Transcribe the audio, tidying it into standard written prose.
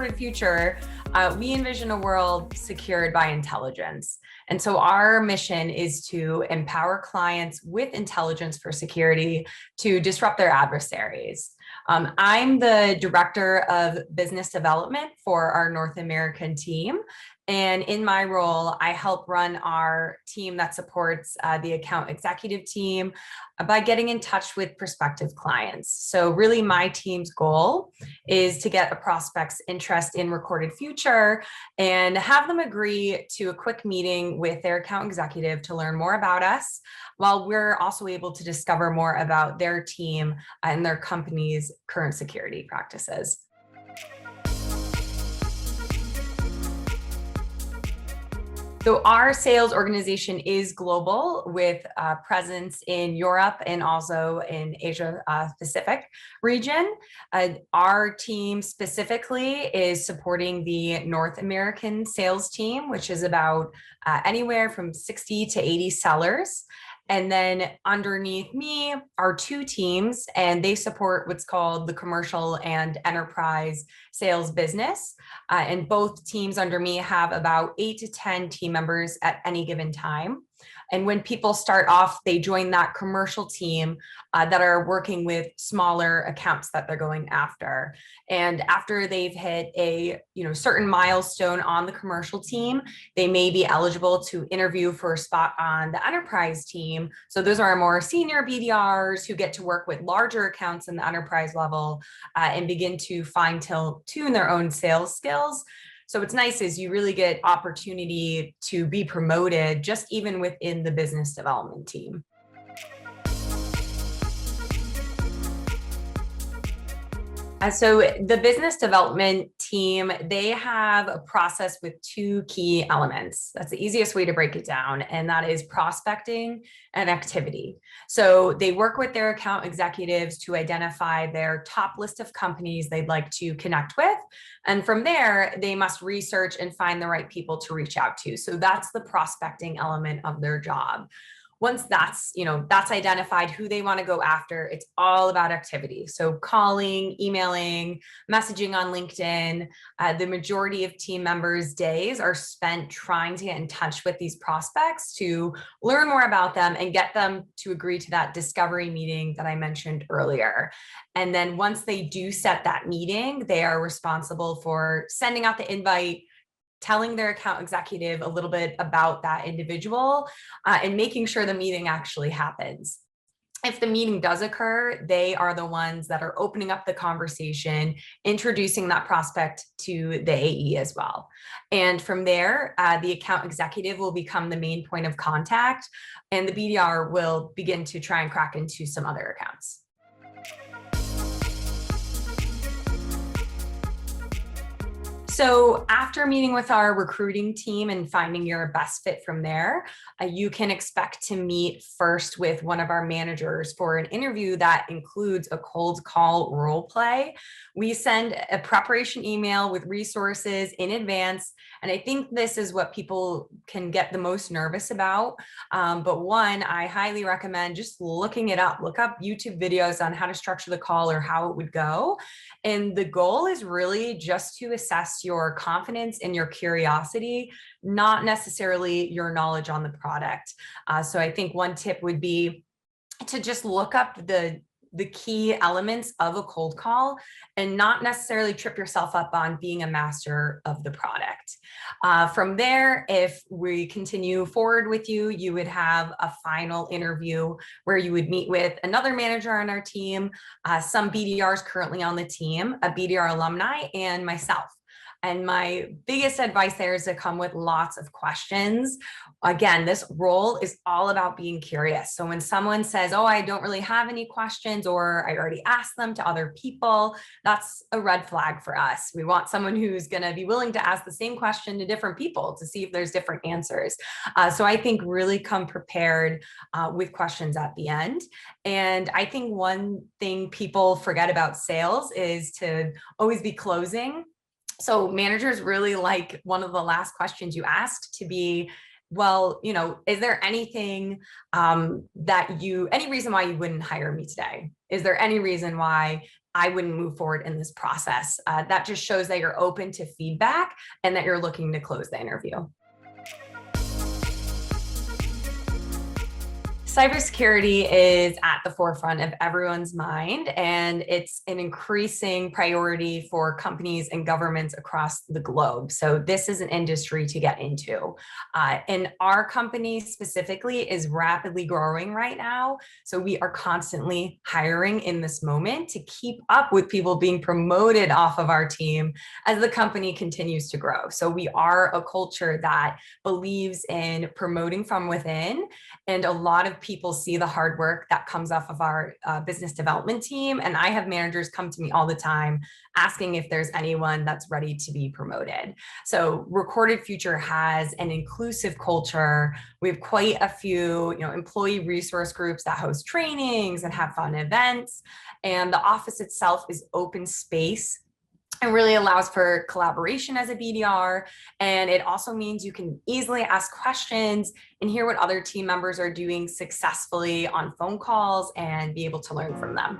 Recorded Future, we envision a world secured by intelligence. And so our mission is to empower clients with intelligence for security to disrupt their adversaries. I'm the director of business development for our North American team. And in my role, I help run our team that supports the account executive team by getting in touch with prospective clients. So really my team's goal is to get a prospect's interest in Recorded Future and have them agree to a quick meeting with their account executive to learn more about us, while we're also able to discover more about their team and their company's current security practices. So our sales organization is global with presence in Europe and also in Asia Pacific region. Our team specifically is supporting the North American sales team, which is about anywhere from 60 to 80 sellers. And then underneath me are two teams, and they support what's called the commercial and enterprise sales business. And both teams under me have about 8 to 10 team members at any given time. And when people start off, they join that commercial team that are working with smaller accounts that they're going after. And after they've hit a certain milestone on the commercial team, they may be eligible to interview for a spot on the enterprise team. So those are our more senior BDRs who get to work with larger accounts in the enterprise level and begin to fine-tune their own sales skills. So what's nice is you really get opportunity to be promoted just even within the business development team. So the business development team, they have a process with two key elements. That's the easiest way to break it down, and that is prospecting and activity. So they work with their account executives to identify their top list of companies they'd like to connect with. And from there, they must research and find the right people to reach out to. So that's the prospecting element of their job. Once that's identified who they want to go after, it's all about activity. So calling, emailing, messaging on LinkedIn. The majority of team members' days are spent trying to get in touch with these prospects to learn more about them and get them to agree to that discovery meeting that I mentioned earlier. And then once they do set that meeting, they are responsible for sending out the invite, telling their account executive a little bit about that individual, and making sure the meeting actually happens. If the meeting does occur, they are the ones that are opening up the conversation, introducing that prospect to the AE as well. And from there, the account executive will become the main point of contact, and the BDR will begin to try and crack into some other accounts. So after meeting with our recruiting team and finding your best fit from there, you can expect to meet first with one of our managers for an interview that includes a cold call role play. We send a preparation email with resources in advance. And I think this is what people can get the most nervous about. But one, I highly recommend just looking it up. Look up YouTube videos on how to structure the call or how it would go. And the goal is really just to assess your confidence and your curiosity, not necessarily your knowledge on the product. So I think one tip would be to just look up the key elements of a cold call and not necessarily trip yourself up on being a master of the product. From there, if we continue forward with you, you would have a final interview where you would meet with another manager on our team, some BDRs currently on the team, a BDR alumni, and myself. And my biggest advice there is to come with lots of questions. Again, this role is all about being curious. So when someone says, oh, I don't really have any questions, or I already asked them to other people, that's a red flag for us. We want someone who's going to be willing to ask the same question to different people to see if there's different answers. So I think really come prepared with questions at the end. And I think one thing people forget about sales is to always be closing. So managers really like one of the last questions you asked to be, well, is there anything any reason why you wouldn't hire me today? Is there any reason why I wouldn't move forward in this process. That just shows that you're open to feedback and that you're looking to close the interview. Cybersecurity is at the forefront of everyone's mind, and it's an increasing priority for companies and governments across the globe. So this is an industry to get into. And our company specifically is rapidly growing right now. So we are constantly hiring in this moment to keep up with people being promoted off of our team as the company continues to grow. So we are a culture that believes in promoting from within, and a lot of people see the hard work that comes off of our business development team. And I have managers come to me all the time asking if there's anyone that's ready to be promoted. So Recorded Future has an inclusive culture. We have quite a few, employee resource groups that host trainings and have fun events. And the office itself is open space. It really allows for collaboration as a BDR, and it also means you can easily ask questions and hear what other team members are doing successfully on phone calls and be able to learn from them.